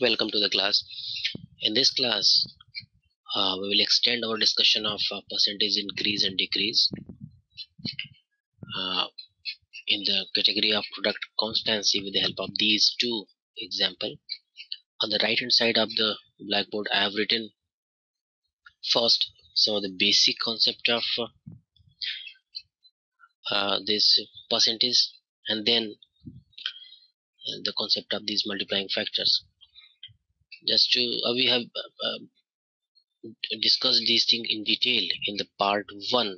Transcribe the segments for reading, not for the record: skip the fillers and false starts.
Welcome to the class. In this class, we will extend our discussion of percentage increase and decrease uh, in the category of product constancy with the help of these two examples. On the right hand side of the blackboard, I have written first some of the basic concept of this percentage, and then the concept of these multiplying factors. Just to we have discussed these things in detail in the part 1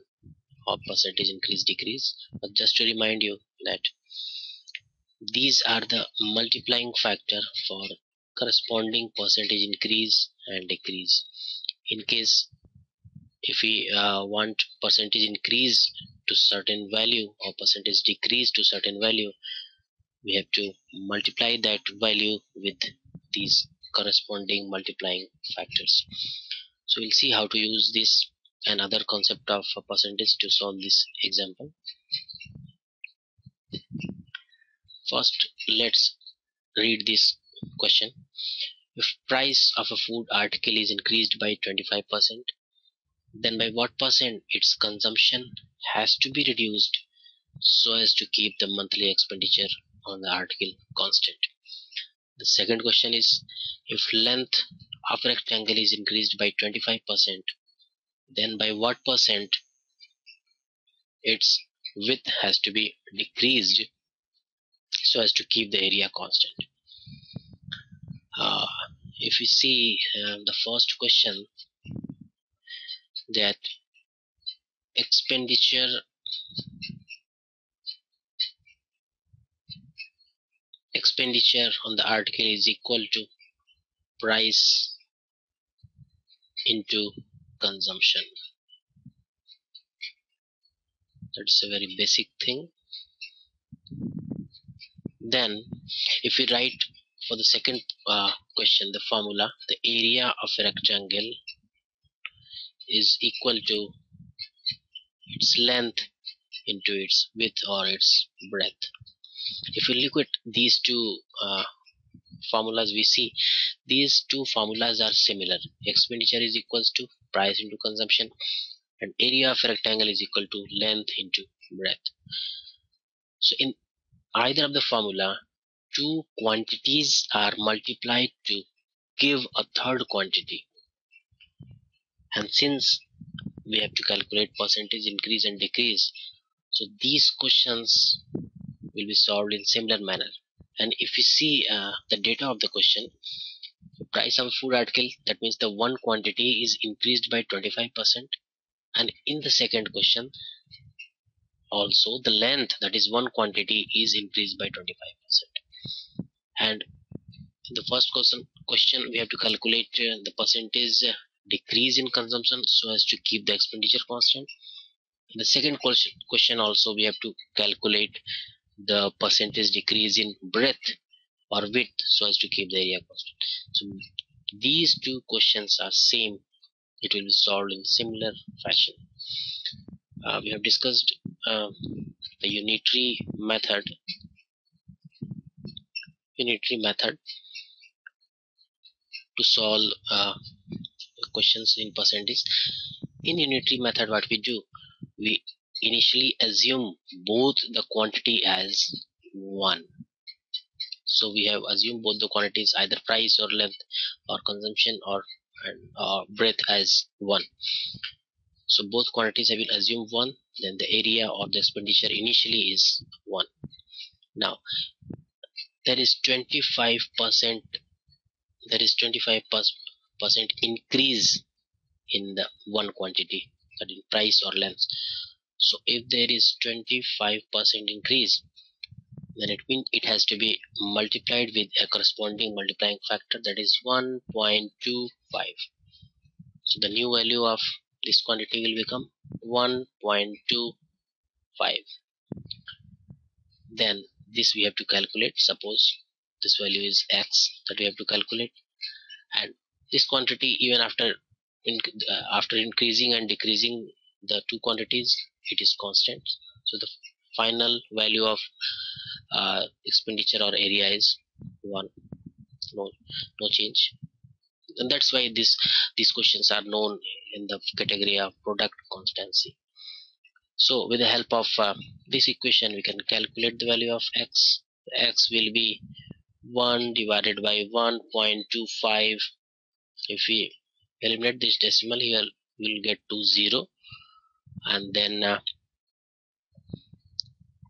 of percentage increase decrease, but just to remind you that these are the multiplying factor for corresponding percentage increase and decrease. In case if we want percentage increase to certain value or percentage decrease to certain value, we have to multiply that value with these corresponding multiplying factors. So we'll see how to use this and other concept of a percentage to solve this example. First, let's read this question. If price of a food article is increased by 25%, then by what percent its consumption has to be reduced so as to keep the monthly expenditure on the article constant? The second question is, if length of a rectangle is increased by 25%, then by what percent its width has to be decreased so as to keep the area constant? Uh, if we see the first question, that expenditure on the article is equal to price into consumption. That's a very basic thing. Then if we write for the second question the formula, the area of a rectangle is equal to its length into its width or its breadth. If we look at these two formulas, we see these two formulas are similar. Expenditure is equals to price into consumption, and area of a rectangle is equal to length into breadth. So in either of the formula, two quantities are multiplied to give a third quantity, and since we have to calculate percentage increase and decrease, so these questions will be solved in similar manner. And if we see the data of the question, the price of a food article, that means the one quantity is increased by 25%, and in the second question also the length, that is one quantity, is increased by 25%. And in the first question we have to calculate the percentage decrease in consumption so as to keep the expenditure constant. In the second question also we have to calculate the percentage decrease in breadth or width so as to keep the area constant. So these two questions are same, it will be solved in similar fashion. We have discussed the unitary method to solve questions in percentage. In unitary method, what we do, we initially assume both the quantity as 1. So we have assumed both the quantities, either price or length or consumption or breadth, as 1. So both quantities have been assumed 1, then the area or the expenditure initially is 1. Now there is 25% increase in the one quantity, that is price or length. So if there is 25% increase, then it means it has to be multiplied with a corresponding multiplying factor, that is 1.25. So the new value of this quantity will become 1.25. Then this we have to calculate. Suppose this value is x, that we have to calculate, and this quantity, even after increasing and decreasing the two quantities, it is constant. So the final value of expenditure or area is 1. no change. And that's why these questions are known in the category of product constancy. So with the help of this equation, we can calculate the value of x. X will be 1 divided by 1.25. If we eliminate this decimal here, we'll get to 0. And then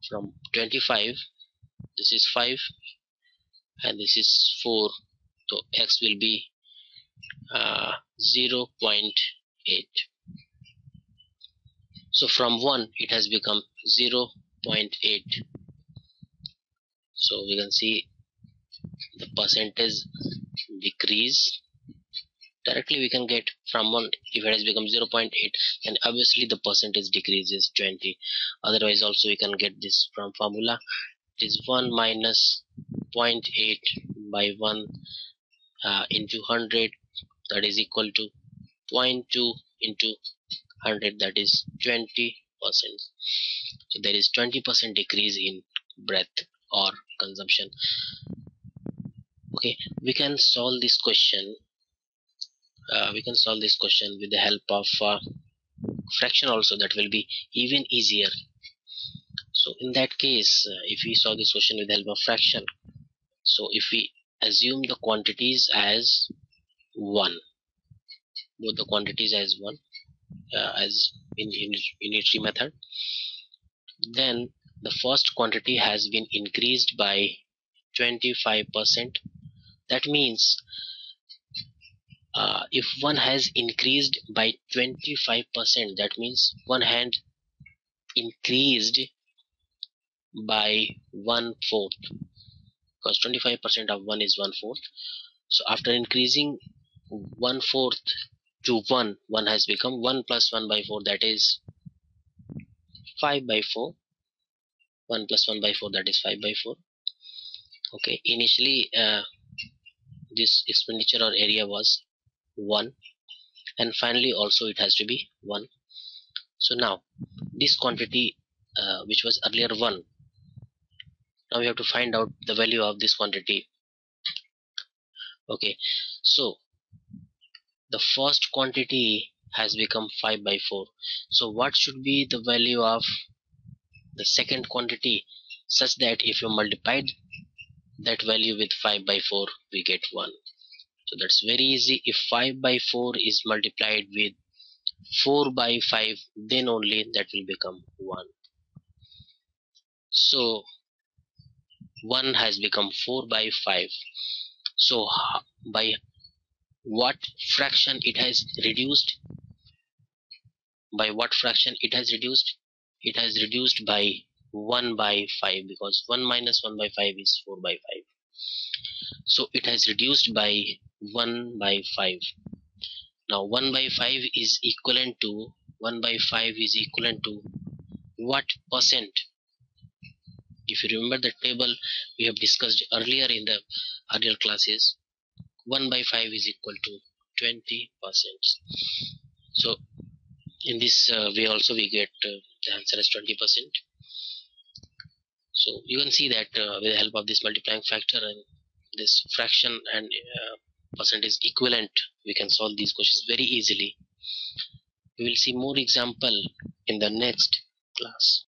from 25, this is 5 and this is 4. So x will be 0.8. So from 1 it has become 0.8. So we can see the percentage decrease. Directly we can get from 1, if it has become 0.8, and obviously the percentage decreases 20. Otherwise also we can get this from formula. It is 1 minus 0.8 by 1 into 100, that is equal to 0.2 into 100, that is 20%. So there is 20% decrease in breath or consumption. Okay, we can solve this question. With the help of fraction also. That will be even easier. So in that case, if we solve this question with the help of fraction, so if we assume the quantities as 1, both the quantities as 1, as in unitary method, then the first quantity has been increased by 25%. That means if one has increased by 25%, that means one had increased by 1/4, because 25% of 1 is 1/4. So after increasing 1/4 to 1, 1 has become 1 plus 1 by 4, that is 5 by 4. 1 plus 1 by 4, that is 5 by 4. Okay, initially this expenditure or area was 1, and finally also it has to be 1. So now this quantity which was earlier 1, now we have to find out the value of this quantity. Okay, so the first quantity has become 5 by 4. So what should be the value of the second quantity, such that if you multiplied that value with 5 by 4, we get 1. So that's very easy. If 5 by 4 is multiplied with 4 by 5, then only that will become 1. So 1 has become 4 by 5. So by what fraction it has reduced? By what fraction it has reduced? It has reduced by 1 by 5, because 1 minus 1 by 5 is 4 by 5. So it has reduced by 1 by 5. Now 1 by 5 is equivalent to what percent? If you remember the table we have discussed earlier in the earlier classes, 1 by 5 is equal to 20%. So in this way also we get the answer as 20%. So you can see that with the help of this multiplying factor and this fraction and percentage equivalent, we can solve these questions very easily. We will see more example in the next class.